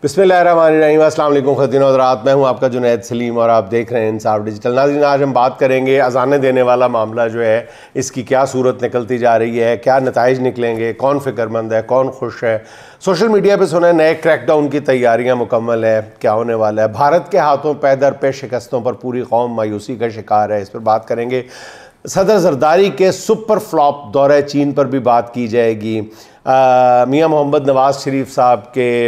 बिस्मिल्लाहिर्रहमानिर्रहीम, अस्सलाम वालेकुम ख़वातीन और हज़रात। मैं हूं आपका जुनैद सलीम और आप देख रहे हैं इंसाफ डिजिटल। नाज़रीन, आज हम बात करेंगे अज़ाने देने वाला मामला जो है इसकी क्या सूरत निकलती जा रही है, क्या नताइज निकलेंगे, कौन फ़िक्रमंद है, कौन खुश है। सोशल मीडिया पर सुना है नए क्रैकडाउन की तैयारियाँ मुकम्मल है, क्या होने वाला है। भारत के हाथों पे दर पे शिकस्तों पर पूरी कौम मायूसी का शिकार है, इस पर बात करेंगे। सदर जरदारी के सुपर फ्लॉप दौरे चीन पर भी बात की जाएगी। मियां मोहम्मद नवाज़ शरीफ साहब के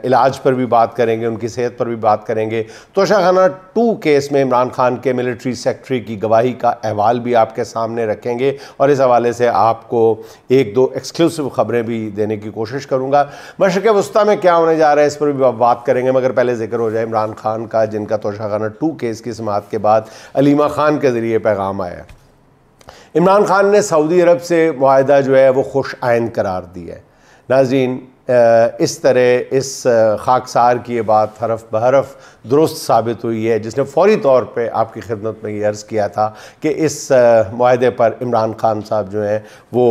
इलाज पर भी बात करेंगे, उनकी सेहत पर भी बात करेंगे। तोशाखाना 2 केस में इमरान खान के मिलिट्री सेक्रेटरी की गवाही का अहवाल भी आपके सामने रखेंगे और इस हवाले से आपको 1-2 एक्सक्लूसिव ख़बरें भी देने की कोशिश करूँगा। मशरिक़ वस्ता में क्या होने जा रहा है इस पर भी बात करेंगे, मगर पहले जिक्र हो जाए इमरान खान का, जिनका तोशाखाना 2 केस की समाअत के बाद अलीमा खान के ज़रिए पैगाम आया। इमरान खान ने सऊदी अरब से मुआहदा जो है वो खुश आइन करार दिया है। नाज़रीन, इस तरह इस खाकसार की ये बात हरफ बहरफ दुरुस्त साबित हुई है, जिसने फौरी तौर पे आपकी खिदमत में ये अर्ज़ किया था कि इस मुआहदे पर इमरान खान साहब जो हैं वो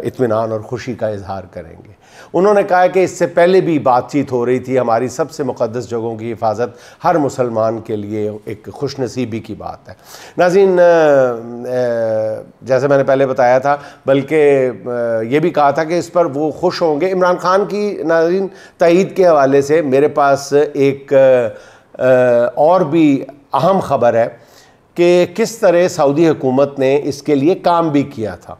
इत्मीनान और ख़ुशी का इजहार करेंगे। उन्होंने कहा कि इससे पहले भी बातचीत हो रही थी, हमारी सबसे मुक़द्दस जगहों की हिफाजत हर मुसलमान के लिए एक खुशनसीबी की बात है। नाज़रीन, जैसे मैंने पहले बताया था, बल्कि ये भी कहा था कि इस पर वो खुश होंगे। इमरान खान की नाज़रीन तईद के हवाले से मेरे पास एक और भी अहम ख़बर है कि किस तरह सऊदी हुकूमत ने इसके लिए काम भी किया था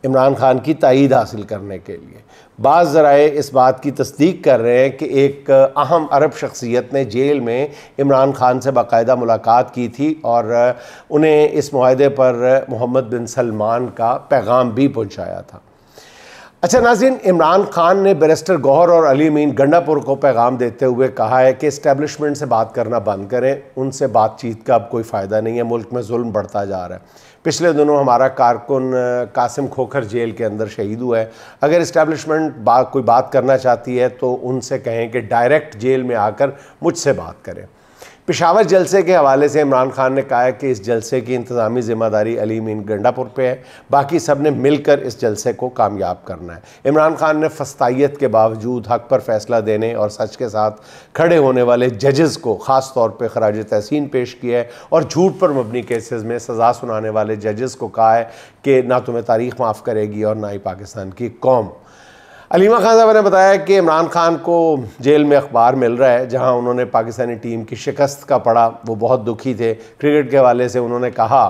इमरान खान की तायीद हासिल करने के लिए। बाज़ ज़राए इस बात की तस्दीक कर रहे हैं कि एक अहम अरब शख्सियत ने जेल में इमरान खान से बाकायदा मुलाकात की थी और उन्हें इस मुआहदे पर मोहम्मद बिन सलमान का पैगाम भी पहुँचाया था। अच्छा नाज़रीन, इमरान खान ने बैरिस्टर गौहर और अली अमीन गंडापुर को पैगाम देते हुए कहा है कि इस्टेब्लिशमेंट से बात करना बंद करें, उनसे बातचीत का अब कोई फ़ायदा नहीं है, मुल्क में जुल्म बढ़ता जा रहा है। पिछले दिनों हमारा कारकुन कासिम खोखर जेल के अंदर शहीद हुआ है। अगर इस्टेब्लिशमेंट कोई बात करना चाहती है तो उनसे कहें कि डायरेक्ट जेल में आकर मुझसे बात करें। पेशावर जलसे के हवाले से इमरान खान ने कहा है कि इस जलसे की इंतज़ामी ज़िम्मेदारी अली अमीन गंडापुर पे है, बाकी सब ने मिलकर इस जलसे को कामयाब करना है। इमरान खान ने फस्तायत के बावजूद हक़ पर फैसला देने और सच के साथ खड़े होने वाले जजेस को ख़ास तौर पर खराज तहसीन पेश किया है और झूठ पर मबनी केसेस में सज़ा सुनाने वाले जजेस को कहा है कि ना तुम्हें तारीख़ माफ़ करेगी और ना ही पाकिस्तान की कौम। अलीमा खान साहब ने बताया कि इमरान खान को जेल में अखबार मिल रहा है जहां उन्होंने पाकिस्तानी टीम की शिकस्त का पढ़ा, वो बहुत दुखी थे। क्रिकेट के हवाले से उन्होंने कहा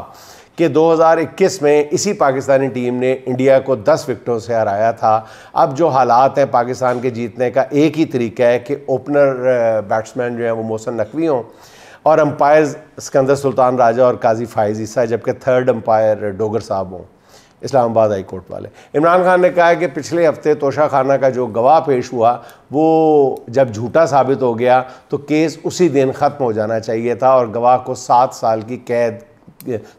कि 2021 में इसी पाकिस्तानी टीम ने इंडिया को 10 विकेटों से हराया था। अब जो हालात हैं पाकिस्तान के जीतने का, एक ही तरीका है कि ओपनर बैट्समैन जो हैं वो मोहसिन नकवी हों और अंपायर्स सिकंदर सुल्तान राजा और काजी फाइज ईसा, जबकि थर्ड अंपायर डोगर साहब हों, इस्लामाबाद हाई कोर्ट वाले। इमरान खान ने कहा है कि पिछले हफ्ते तोशाखाना का जो गवाह पेश हुआ वो जब झूठा साबित हो गया तो केस उसी दिन ख़त्म हो जाना चाहिए था और गवाह को 7 साल की कैद,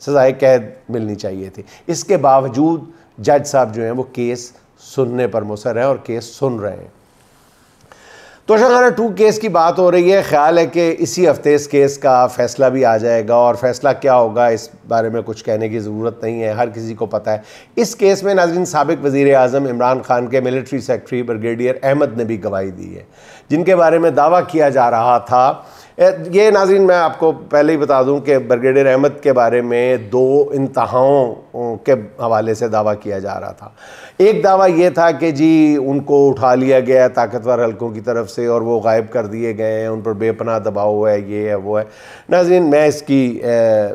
सज़ाए कैद मिलनी चाहिए थी। इसके बावजूद जज साहब जो हैं वो केस सुनने पर मुसर हैं और केस सुन रहे हैं। तोशाखाना 2 केस की बात हो रही है। ख्याल है कि इसी हफ्ते इस केस का फ़ैसला भी आ जाएगा और फ़ैसला क्या होगा इस बारे में कुछ कहने की ज़रूरत नहीं है, हर किसी को पता है। इस केस में नाज़रीन साबिक़ वज़ीर आज़म इमरान खान के मिलिट्री सेक्रेटरी ब्रिगेडियर अहमद ने भी गवाही दी है, जिनके बारे में दावा किया जा रहा था। ये नाज़रीन मैं आपको पहले ही बता दूं कि ब्रिगेडियर अहमद के बारे में 2 इंतहाओं के हवाले से दावा किया जा रहा था। एक दावा ये था कि जी उनको उठा लिया गया है ताकतवर हलकों की तरफ से और वो गायब कर दिए गए हैं, उन पर बेपनाह दबाव है, ये है वो है। नाज़रीन, मैं इसकी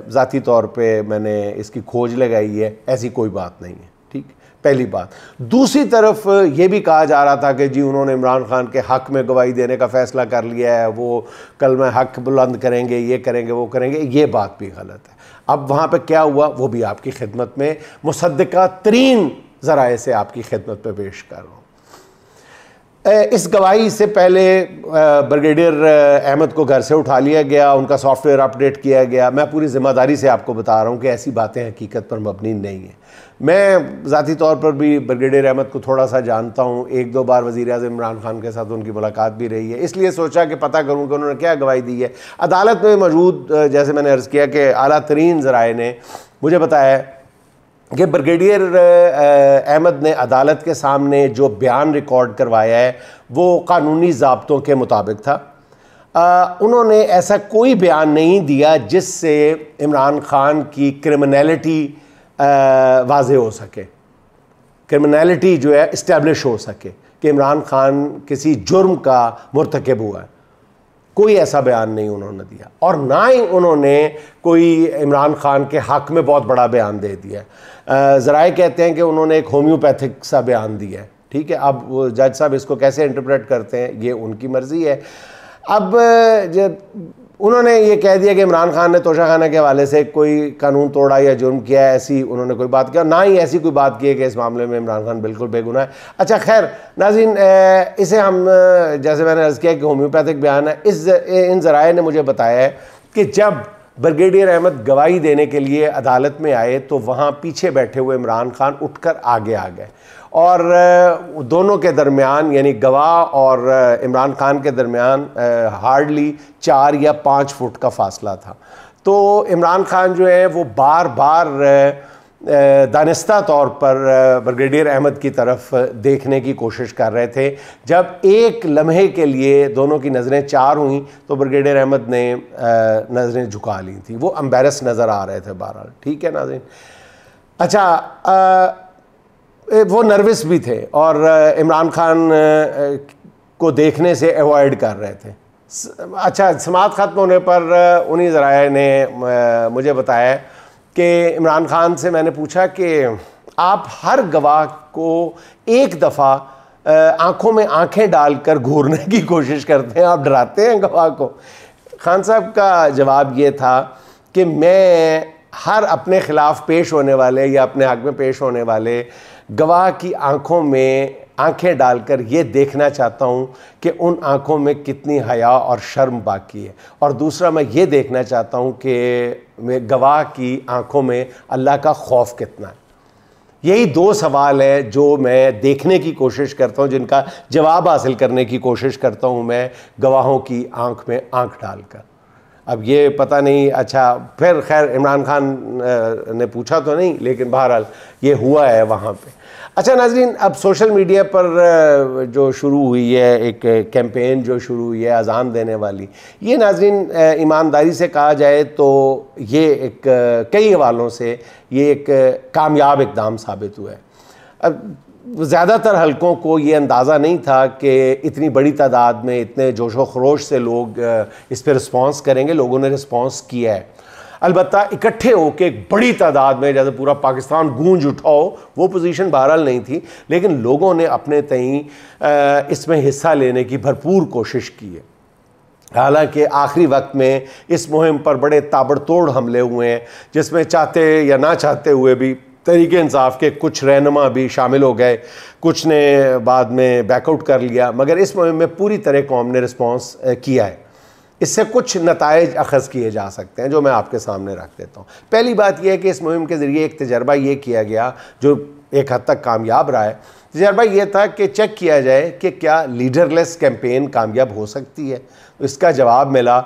ज़ाती तौर पे मैंने इसकी खोज लगाई है, ऐसी कोई बात नहीं है। ठीक, पहली बात। दूसरी तरफ ये भी कहा जा रहा था कि जी उन्होंने इमरान खान के हक़ में गवाही देने का फ़ैसला कर लिया है, वो कलमा हक़ बुलंद करेंगे, ये करेंगे, वो करेंगे। ये बात भी गलत है। अब वहाँ पे क्या हुआ वो भी आपकी खिदमत में मुसद्दिक़ा तरीन ज़राए से आपकी खिदमत पे पेश कर रहा हूँ। इस गवाही से पहले ब्रिगेडियर अहमद को घर से उठा लिया गया, उनका सॉफ्टवेयर अपडेट किया गया। मैं पूरी ज़िम्मेदारी से आपको बता रहा हूँ कि ऐसी बातें हकीकत पर मबनी नहीं है। मैं ज़ाती तौर पर भी ब्रिगेडियर अहमद को थोड़ा सा जानता हूँ, 1-2 बार वज़ीर-ए-आज़म इमरान खान के साथ उनकी मुलाकात भी रही है, इसलिए सोचा कि पता करूँ कि उन्होंने क्या गवाही दी है। अदालत में मौजूद, जैसे मैंने अर्ज़ किया कि आला तरीन ज़राए ने मुझे बताया कि ब्रिगेडियर अहमद ने अदालत के सामने जो बयान रिकॉर्ड करवाया है वो कानूनी ज़ाब्तों के मुताबिक था। उन्होंने ऐसा कोई बयान नहीं दिया जिससे इमरान खान की क्रिमिनलिटी वाज़े हो सके, क्रिमिनलिटी जो है इस्टेब्लिश हो सके कि इमरान खान किसी जुर्म का मुर्तकब हुआ है। कोई ऐसा बयान नहीं उन्होंने दिया, और ना ही उन्होंने कोई इमरान खान के हक़ में बहुत बड़ा बयान दे दिया। ज़राए कहते हैं कि उन्होंने एक होम्योपैथिक सा बयान दिया है। ठीक है, अब वो जज साहब इसको कैसे इंटरप्रेट करते हैं ये उनकी मर्ज़ी है। अब जब उन्होंने ये कह दिया कि इमरान खान ने तोशाखाना के हवाले से कोई कानून तोड़ा या जुर्म किया है, ऐसी उन्होंने कोई बात किया, ना ही ऐसी कोई बात की है कि इस मामले में इमरान खान बिल्कुल बेगुनाह है। अच्छा खैर नाज़रीन, इसे हम जैसे मैंने अर्ज़ किया कि होम्योपैथिक बयान है। इन ज़राए ने मुझे बताया है कि जब ब्रिगेडियर अहमद गवाही देने के लिए अदालत में आए तो वहाँ पीछे बैठे हुए इमरान खान उठकर आगे आ गए, और दोनों के दरमियान यानी गवाह और इमरान खान के दरमियान हार्डली 4 या 5 फुट का फासला था। तो इमरान खान जो है वो बार बार दानिस्ता तौर पर ब्रिगेडियर अहमद की तरफ देखने की कोशिश कर रहे थे। जब एक लम्हे के लिए दोनों की नज़रें चार हुई तो ब्रिगेडियर अहमद ने नज़रें झुका ली थी, वो एम्बेरस नज़र आ रहे थे बहरहाल। ठीक है नाज़रीन, अच्छा वो नर्वस भी थे और इमरान खान को देखने से अवॉइड कर रहे थे। अच्छा, समाअत ख़त्म होने पर उन्हीं ज़राए ने मुझे बताया कि इमरान खान से मैंने पूछा कि आप हर गवाह को एक दफ़ा आंखों में आंखें डालकर घूरने की कोशिश करते हैं, आप डराते हैं गवाह को? खान साहब का जवाब ये था कि मैं हर अपने ख़िलाफ़ पेश होने वाले या अपने हक़ में पेश होने वाले गवाह की आंखों में आंखें डालकर ये देखना चाहता हूँ कि उन आंखों में कितनी हया और शर्म बाकी है, और दूसरा मैं ये देखना चाहता हूँ कि गवाह की आंखों में अल्लाह का खौफ कितना है। यही 2 सवाल है जो मैं देखने की कोशिश करता हूँ, जिनका जवाब हासिल करने की कोशिश करता हूँ मैं गवाहों की आंख में आंख डालकर। अब ये पता नहीं, अच्छा फिर खैर इमरान खान ने पूछा तो नहीं, लेकिन बहरहाल ये हुआ है वहाँ पे। अच्छा नाज़रीन, अब सोशल मीडिया पर जो शुरू हुई है एक कैंपेन जो शुरू हुई है अज़ान देने वाली, ये नाज़रीन ईमानदारी से कहा जाए तो ये एक कई हवालों से ये एक कामयाब इक़दाम साबित हुआ है। अब ज़्यादातर हलकों को ये अंदाज़ा नहीं था कि इतनी बड़ी तादाद में इतने जोश व खरोश से लोग इस पर रिस्पॉन्स करेंगे। लोगों ने रिस्पॉन्स किया है, अलबत्ता इकट्ठे होकर एक बड़ी तादाद में जैसे पूरा पाकिस्तान गूंज उठाओ वो पोजीशन बहरहाल नहीं थी, लेकिन लोगों ने अपने तईं इसमें हिस्सा लेने की भरपूर कोशिश की है। हालांकि आखिरी वक्त में इस मुहिम पर बड़े ताबड़तोड़ हमले हुए हैं, जिसमें चाहते या ना चाहते हुए भी तहरीक इंसाफ के कुछ रहनुमा भी शामिल हो गए, कुछ ने बाद में बैकआउट कर लिया, मगर इस मुहिम में पूरी तरह कौम ने रिस्पॉन्स किया है। इससे कुछ नताइज अखज़ किए जा सकते हैं जो मैं आपके सामने रख देता हूँ। पहली बात यह है कि इस मुहिम के ज़रिए एक तजर्बा ये किया गया जो एक हद तक कामयाब रहा है। तजर्बा ये था कि चेक किया जाए कि क्या लीडरलेस कैंपेन कामयाब हो सकती है। तो इसका जवाब मिला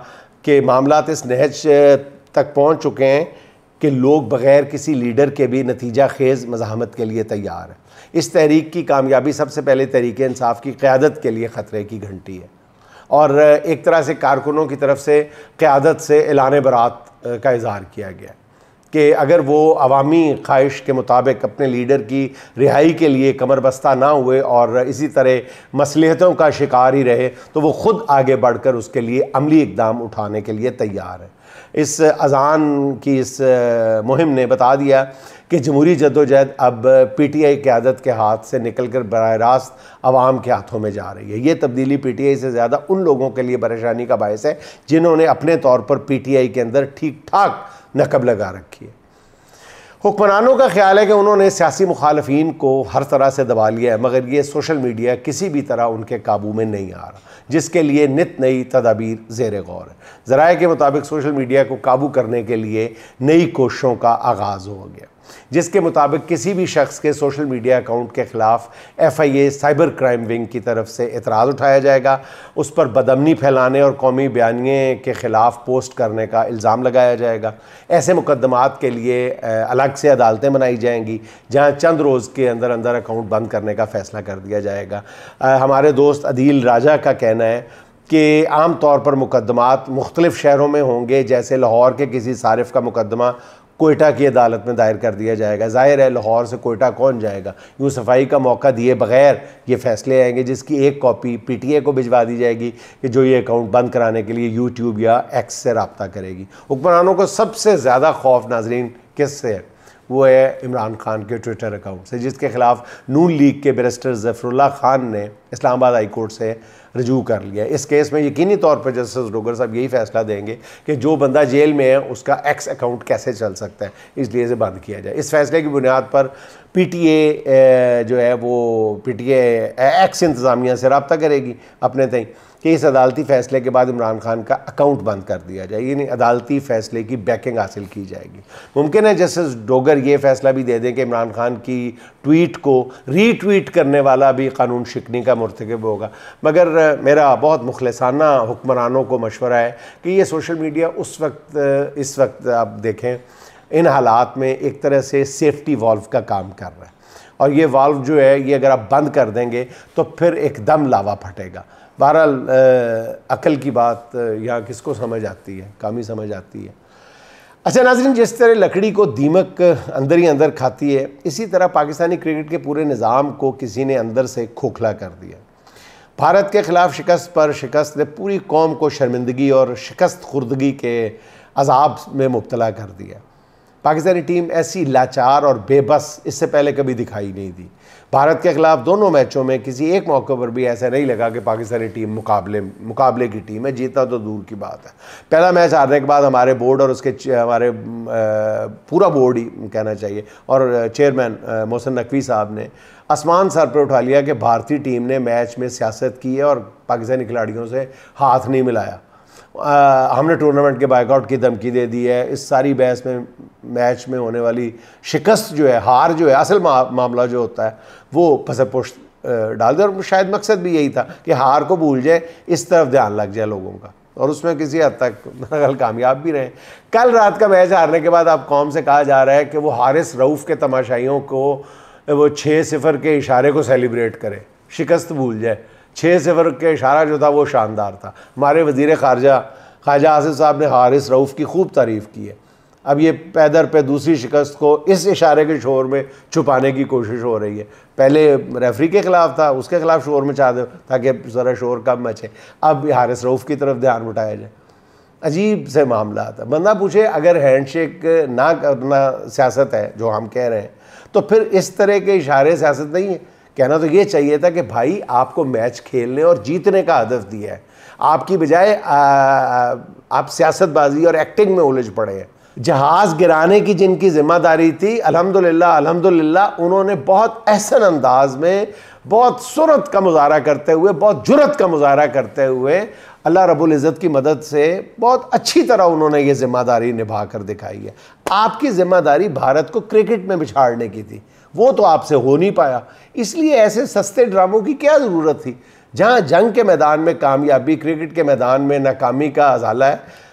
कि मामलात इस नहज तक पहुँच चुके हैं कि लोग बग़ैर किसी लीडर के भी नतीजा खेज़ मज़ाहमत के लिए तैयार हैं। इस तहरीक की कामयाबी सबसे पहले तहरीक इंसाफ की क़यादत के लिए ख़तरे की घंटी है, और एक तरह से कारकुनों की तरफ से क़यादत से ऐलान बरात का इज़हार किया गया कि अगर वो अवामी ख्वाहिश के मुताबिक अपने लीडर की रिहाई के लिए कमर बस्ता ना हुए और इसी तरह मसलहतों का शिकार ही रहे तो वो ख़ुद आगे बढ़कर उसके लिए अमली इक़दाम उठाने के लिए तैयार है। इस अज़ान की इस मुहिम ने बता दिया कि जमहूरी जद्दोजहद अब PTI क़यादत के हाथ से निकल कर बराह रास्त आवाम के हाथों में जा रही है। ये तब्दीली PTI से ज़्यादा उन लोगों के लिए परेशानी का बायस है जिन्होंने अपने तौर पर PTI के अंदर ठीक ठाक नकब लगा रखी है। हुक्मरानों का ख्याल है कि उन्होंने सियासी मुखालफीन को हर तरह से दबा लिया है, मगर ये सोशल मीडिया किसी भी तरह उनके काबू में नहीं आ रहा, जिसके लिए नित नई तदाबीर ज़ेर गौर है। ज़राए के मुताबिक सोशल मीडिया को काबू करने के लिए नई कोशिशों का आगाज़ हो गया। जिसके मुताबिक किसी भी शख्स के सोशल मीडिया अकाउंट के ख़िलाफ़ FIA साइबर क्राइम विंग की तरफ से एतराज़ उठाया जाएगा, उस पर बदअमनी फैलाने और कौमी बयानिए के ख़िलाफ़ पोस्ट करने का इल्ज़ाम लगाया जाएगा। ऐसे मुकदमात के लिए अलग से अदालतें बनाई जाएंगी जहाँ चंद रोज़ के अंदर अंदर अकाउंट बंद करने का फ़ैसला कर दिया जाएगा। हमारे दोस्त अदील राजा का कहना है कि आम तौर पर मुकदमात मुख्तलिफ़ शहरों में होंगे, जैसे लाहौर के किसी सारिफ का मुकदमा कोयटा की अदालत में दायर कर दिया जाएगा। ज़ाहिर है लाहौर से कोयटा कौन जाएगा, यूँ सफाई का मौका दिए बगैर ये फ़ैसले आएंगे, जिसकी एक कॉपी PTA को भिजवा दी जाएगी कि जो ये अकाउंट बंद कराने के लिए YouTube या X से रब्ता करेगी। हुक्मरानों को सबसे ज़्यादा खौफ नाजरीन किस से है? वो है इमरान खान के ट्विटर अकाउंट से, जिसके ख़िलाफ़ नून लीग के बैरिस्टर ज़फ़रुल्लाह खान ने इस्लामाबाद हाई कोर्ट से रजू कर लिया। इस केस में यकीनी तौर पर जस्टिस डोगर साहब यही फ़ैसला देंगे कि जो बंदा जेल में है उसका X अकाउंट कैसे चल सकता है, इसलिए इसे बंद किया जाए। इस फैसले की बुनियाद पर PTA जो है वो PTA X इंतज़ामिया से रब्ता करेगी अपने तय कि इस अदालती फ़ैसले के बाद इमरान खान का अकाउंट बंद कर दिया जाए, यानी अदालती फ़ैसले की बैकिंग हासिल की जाएगी। मुमकिन है जस्टिस डोगर ये फ़ैसला भी दे दें कि इमरान खान की ट्वीट को रीट्वीट करने वाला भी कानून शिकनी का मुर्तकिब होगा, मगर मेरा बहुत मुखलिसाना हुक्मरानों को मशवरा है कि ये सोशल मीडिया इस वक्त आप देखें इन हालात में एक तरह से सेफ्टी वाल्व का काम कर रहा है, और ये वाल्व जो है ये अगर आप बंद कर देंगे तो फिर एकदम लावा फटेगा। बहरहाल अकल की बात यहाँ किसको समझ आती है, कम ही समझ आती है। अच्छा नाज़रीन, जिस तरह लकड़ी को दीमक अंदर ही अंदर खाती है, इसी तरह पाकिस्तानी क्रिकेट के पूरे निज़ाम को किसी ने अंदर से खोखला कर दिया। भारत के ख़िलाफ़ शिकस्त पर शिकस्त ने पूरी कौम को शर्मिंदगी और शिकस्त खुर्दगी के अजाब में मुब्तला कर दिया। पाकिस्तानी टीम ऐसी लाचार और बेबस इससे पहले कभी दिखाई नहीं दी। भारत के ख़िलाफ़ दोनों मैचों में किसी एक मौके पर भी ऐसा नहीं लगा कि पाकिस्तानी टीम मुकाबले की टीम है, जीता तो दूर की बात है। पहला मैच हारने के बाद हमारे बोर्ड और उसके हमारे पूरा बोर्ड ही कहना चाहिए और चेयरमैन मोहसिन नकवी साहब ने आसमान सर पर उठा लिया कि भारतीय टीम ने मैच में सियासत की है और पाकिस्तानी खिलाड़ियों से हाथ नहीं मिलाया। हमने टूर्नामेंट के बाइकआउट की धमकी दे दी है। इस सारी बहस में मैच में होने वाली शिकस्त जो है, हार जो है, असल मामला जो होता है वो पसरपुश डाल दे, और शायद मकसद भी यही था कि हार को भूल जाए, इस तरफ ध्यान लग जाए लोगों का, और उसमें किसी हद तक कल कामयाब भी रहे। कल रात का मैच हारने के बाद अब कौम से कहा जा रहा है कि वो हारिस रऊफ़ के तमाशाइयों को वो 6-0 के इशारे को सेलिब्रेट करे, शिकस्त भूल जाए। 6-0 के इशारा जो था वो शानदार था। हमारे वज़ीर ख़ाजा आसिफ साहब ने हारिस रऊफ़ की खूब तारीफ़ की है। अब ये पैदर पे दूसरी शिकस्त को इस इशारे के शोर में छुपाने की कोशिश हो रही है। पहले रेफरी के ख़िलाफ़ था, उसके ख़िलाफ़ शोर मचा दो ताकि ज़रा शोर कम मचे, अब हारिस रऊफ़ की तरफ ध्यान उठाया जाए। अजीब से मामला था। बंदा पूछे अगर हैंडशेक ना करना सियासत है जो हम कह रहे हैं, तो फिर इस तरह के इशारे सियासत नहीं है। कहना तो ये चाहिए था कि भाई आपको मैच खेलने और जीतने का हदफ दिया है, आपकी बजाय आप सियासतबाजी और एक्टिंग में उलझ पड़े हैं। जहाज़ गिराने की जिनकी ज़िम्मेदारी थी, अल्हम्दुलिल्लाह उन्होंने बहुत एहसन अंदाज में, बहुत सुरत का मुजाहरा करते हुए, बहुत जुरत का मुजाहरा करते हुए, अल्लाह रब्बुल इज़्ज़त की मदद से बहुत अच्छी तरह उन्होंने ये ज़िम्मेदारी निभा कर दिखाई है। आपकी ज़िम्मेदारी भारत को क्रिकेट में बिछाड़ने की थी, वो तो आपसे हो नहीं पाया। इसलिए ऐसे सस्ते ड्रामों की क्या ज़रूरत थी? जहाँ जंग के मैदान में कामयाबी, क्रिकेट के मैदान में नाकामी का अजाला है,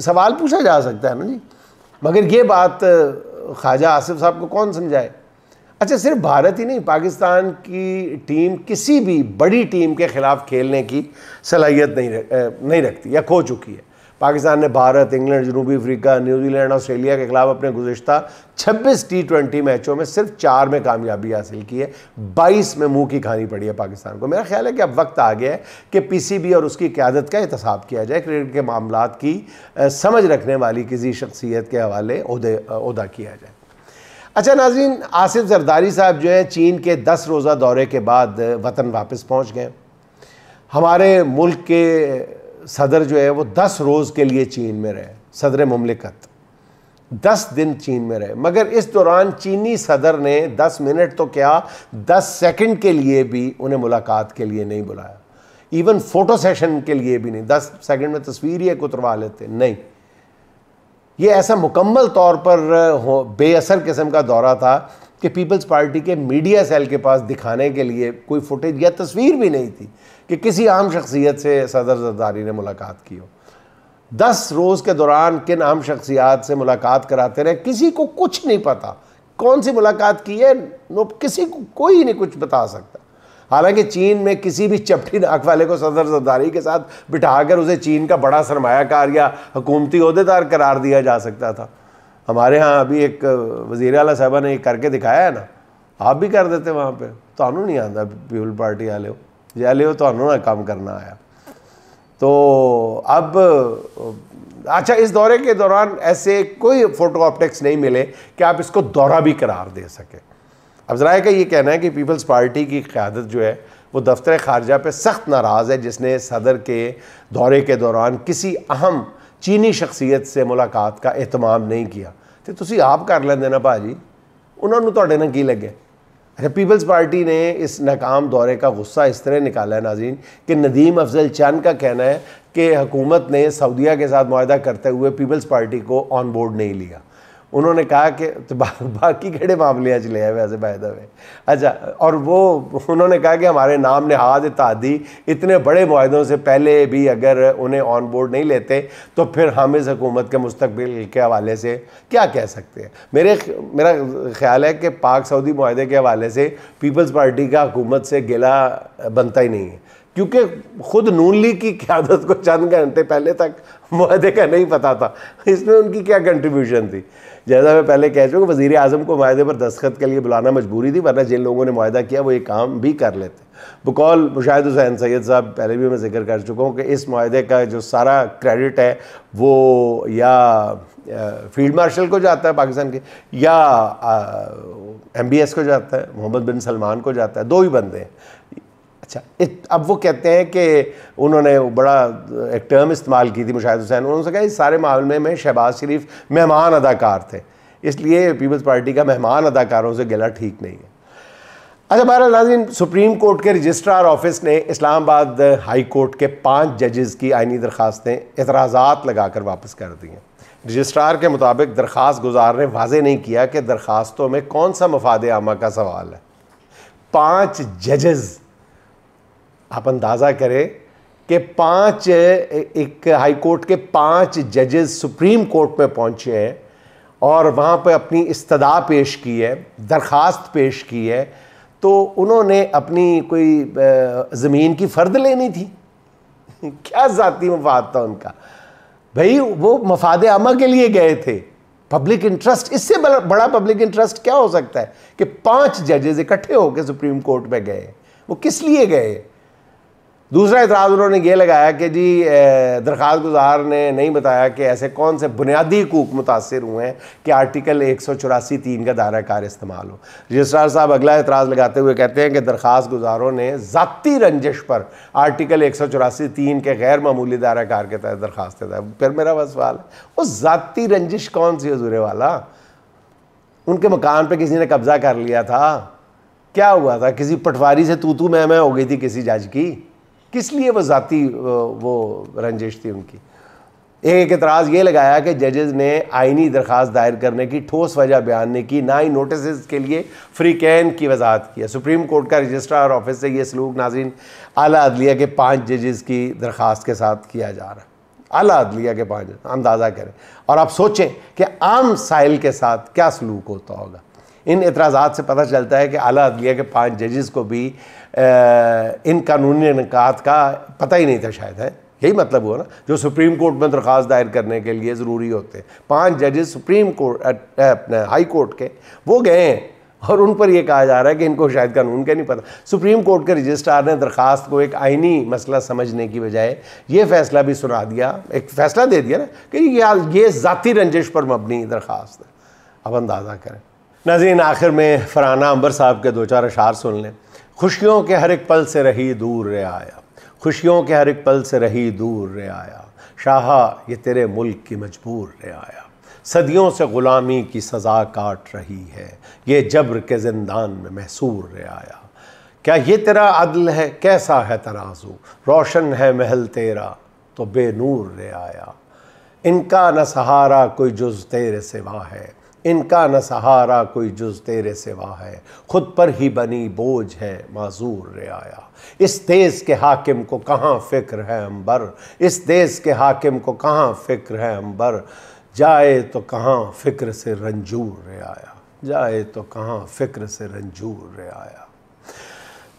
सवाल पूछा जा सकता है ना जी। मगर ये बात ख्वाजा आसिफ साहब को कौन समझाए? अच्छा, सिर्फ भारत ही नहीं, पाकिस्तान की टीम किसी भी बड़ी टीम के ख़िलाफ़ खेलने की सलाहियत नहीं रखती या खो चुकी है। पाकिस्तान ने भारत, इंग्लैंड, जनूबी अफ्रीका, न्यूजीलैंड, ऑस्ट्रेलिया के ख़िलाफ़ अपने गुज़िश्ता 26 T20 मैचों में सिर्फ 4 में कामयाबी हासिल की है, 22 में मुंह की खानी पड़ी है पाकिस्तान को। मेरा ख्याल है कि अब वक्त आ गया है कि PCB और उसकी क़यादत का एहतसाब किया जाए, क्रिकेट के मामलात की समझ रखने वाली किसी शख्सियत के हवाले ओहदा किया जाए। अच्छा नाज़रीन, आसिफ जरदारी साहब जो है चीन के 10 रोज़ा दौरे के बाद वतन वापस पहुँच गए। हमारे मुल्क के सदर जो है वो 10 रोज़ के लिए चीन में रहे, सदर मुमलिकत 10 दिन चीन में रहे, मगर इस दौरान चीनी सदर ने 10 मिनट तो क्या 10 सेकंड के लिए भी उन्हें मुलाकात के लिए नहीं बुलाया, इवन फ़ोटो सेशन के लिए भी नहीं। 10 सेकंड में तस्वीर ही एक उतरवा लेते नहीं। ये ऐसा मुकम्मल तौर पर बेअसर किस्म का दौरा था कि पीपल्स पार्टी के मीडिया सेल के पास दिखाने के लिए कोई फुटेज या तस्वीर भी नहीं थी कि किसी आम शख्सियत से सदर जरदारी ने मुलाकात की हो। 10 रोज़ के दौरान किन आम शख्सियात से मुलाकात कराते रहे, किसी को कुछ नहीं पता कौन सी मुलाकात की है, किसी को कोई नहीं कुछ बता सकता। हालांकि चीन में किसी भी चपटी नाक वाले को सदर जरदारी के साथ बिठाकर उसे चीन का बड़ा सरमायाकार या हुकूमती ओहदेदार करार दिया जा सकता था। हमारे यहाँ अभी एक वज़ीर आला साहबा ने करके दिखाया है ना, आप भी कर देते वहाँ पे। तो नहीं आता पीपल पार्टी वाले हो जाले हो, तो ना काम करना आया। तो अब अच्छा, इस दौरे के दौरान ऐसे कोई फ़ोटो ऑप्टिक्स नहीं मिले कि आप इसको दौरा भी करार दे सकें। अब ज़रा का ये कहना है कि पीपल्स पार्टी की क़यादत जो है वो दफ्तर ख़ारजा पे सख्त नाराज़ है, जिसने सदर के दौरे के दौरान किसी अहम चीनी शख्सियत से मुलाकात का एहतमाम नहीं किया। तो तुसी आप कर लेंदे ना भाजी, उन्होंने तुहाडे नाल की लगे। अच्छा, पीपल्स पार्टी ने इस नाकाम दौरे का गुस्सा इस तरह निकाला है नाज़रीन कि नदीम अफजल चंद का कहना है कि हुकूमत ने सऊदीया के साथ मुआहदा करते हुए पीपल्स पार्टी को ऑन बोर्ड नहीं लिया। उन्होंने कहा कि तो बाकी केड़े मामले चले हैं वैसे बायदा में। अच्छा, और वो उन्होंने कहा कि हमारे नाम नहाद इत्तेहादी इतने बड़े मुआहदों से पहले भी अगर उन्हें ऑन बोर्ड नहीं लेते तो फिर हम इस हुकूमत के मुस्तकबिल के हवाले से क्या कह सकते हैं। मेरा ख्याल है कि पाक सऊदी मुआहदे के हवाले से पीपल्स पार्टी का हुकूमत से गिला बनता ही नहीं है, क्योंकि खुद नून लीग की क़यादत को चंद घंटे पहले तक मुआहदे का नहीं पता था इसमें उनकी क्या कंट्रीब्यूशन थी। जैसा मैं पहले कह चुका, वज़ीर आज़म को मुआहदे पर दस्तखत के लिए बुलाना मजबूरी थी, वरना जिन लोगों ने मुआहदा किया वो ये काम भी कर लेते। बकौल मुशाहिद हुसैन सैयद साहब, पहले भी मैं जिक्र कर चुका हूँ कि इस मुआहदे का जो सारा क्रेडिट है वो या फील्ड मार्शल को जाता है पाकिस्तान के, या MBS को जाता है, मोहम्मद बिन सलमान को जाता है, दो ही बंदे हैं। अच्छा, अब वो कहते हैं कि उन्होंने बड़ा एक टर्म इस्तेमाल की थी मुशाहिद हुसैन, उन्होंने कहा इस सारे मामले में शहबाज शरीफ मेहमान अदाकार थे, इसलिए पीपल्स पार्टी का मेहमान अदाकारों से गिला ठीक नहीं है। अच्छा, बहरहाल नाज़रीन, सुप्रीम कोर्ट के रजिस्ट्रार ऑफिस ने इस्लामाबाद हाई कोर्ट के 5 जजेस की आइनी दरख्वास्तें एतराज़ात लगाकर वापस कर दी हैं। रजिस्ट्रार के मुताबिक दरख्वास्त गुजार ने वाजे नहीं किया कि दरख्वास्तों में कौन सा मफाद आमा का सवाल है। 5 जजेस, आप अंदाज़ा करें कि 5 एक हाई कोर्ट के 5 जजेस सुप्रीम कोर्ट में पहुँचे हैं और वहाँ पे अपनी इस्तदा पेश की है, दरख्वास्त पेश की है। तो उन्होंने अपनी कोई ज़मीन की फ़र्द लेनी थी क्या ज़ाती मफाद था उनका? भाई वो मफाद आमा के लिए गए थे, पब्लिक इंटरेस्ट, इससे बड़ा पब्लिक इंटरेस्ट क्या हो सकता है कि 5 जजेस इकट्ठे होकर सुप्रीम कोर्ट में गए। वो किस लिए गए? दूसरा इतराज़ उन्होंने ये लगाया कि जी दरख्वास्त गुजार ने नहीं बताया कि ऐसे कौन से बुनियादी हुकूक मुतासर हुए हैं कि आर्टिकल 184(3) का दायरा कार इस्तेमाल हो। रजिस्ट्रार साहब अगला इतराज़ लगाते हुए कहते हैं कि दरख्वास्त गुजारों ने ज़ाती रंजिश पर आर्टिकल 184(3) के गैर मामूली दायरा कार के तहत दरख्वास्त देता है। फिर मेरा बस सवाल है, वो ज़ाती रंजिश कौन सी हजूर वाला? उनके मकान पर किसी ने कब्ज़ा कर लिया था, क्या हुआ था? किसी पटवारी से तू मैं हो गई थी किसी जज की, किस लिए वो ज़ाती वो रंजिश थी उनकी? एक एतराज़ ये लगाया कि जजेस ने आइनी दरख्वास्त दायर करने की ठोस वजह बयान नहीं की, ना ही नोटिस के लिए फ्री कैन की वजाहत किया। सुप्रीम कोर्ट का रजिस्ट्रार ऑफिस से ये सलूक नाज़रीन आला अदलिया के 5 जजेस की दरख्वास्त के साथ किया जा रहा है। आला अदलिया के 5 अंदाज़ा करें और आप सोचें कि आम साइल के साथ क्या सलूक होता होगा। इन एतराज़ात से पता चलता है कि आला अदलिया के 5 जजेस को भी इन कानूनी निकात का पता ही नहीं था शायद, है यही मतलब हुआ ना, जो सुप्रीम कोर्ट में दरख्वास्त दायर करने के लिए ज़रूरी होते हैं। 5 जजेस सुप्रीम कोर्ट अपने हाई कोर्ट के वो गए हैं और उन पर यह कहा जा रहा है कि इनको शायद कानून का नहीं पता। सुप्रीम कोर्ट के रजिस्ट्रार ने दरख्वास्त को एक आइनी मसला समझने की बजाय ये फ़ैसला भी सुना दिया, एक फ़ैसला दे दिया ना कि ये ज़ाती रंजिश पर मबनी दरख्वास्त है। अब अंदाज़ा करें नाज़रीन, आखिर में फरहाना अंबर साहब के 2-4 अशार सुन लें। खुशियों के हर एक पल से रही दूर रे आया, खुशियों के हर एक पल से रही दूर रे आया, शाहा ये तेरे मुल्क की मजबूर रे आया, सदियों से ग़ुलामी की सज़ा काट रही है, ये जब्र के ज़िंदान में महसूर रे आया। क्या ये तेरा अदल है, कैसा है तराजू, रोशन है महल तेरा तो बेनूर रे आया। इनका न सहारा कोई जुज़ तेरे सिवा है, इनका न सहारा कोई जुज़ तेरे सिवा है, खुद पर ही बनी बोझ है माजूर रियाया। इस देश के हाकिम को कहाँ फ़िक्र है अंबर, इस देश के हाकिम को कहाँ फ़िक्र है अंबर, जाए तो कहाँ फ़िक्र से रंजूर रियाया, जाए तो कहाँ फ़िक्र से रंजूर रियाया।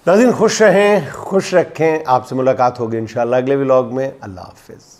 नाज़रीन खुश रहें, खुश रखें। आपसे मुलाकात होगी इंशाअल्लाह अगले व्लॉग में। अल्लाह हाफ़िज़।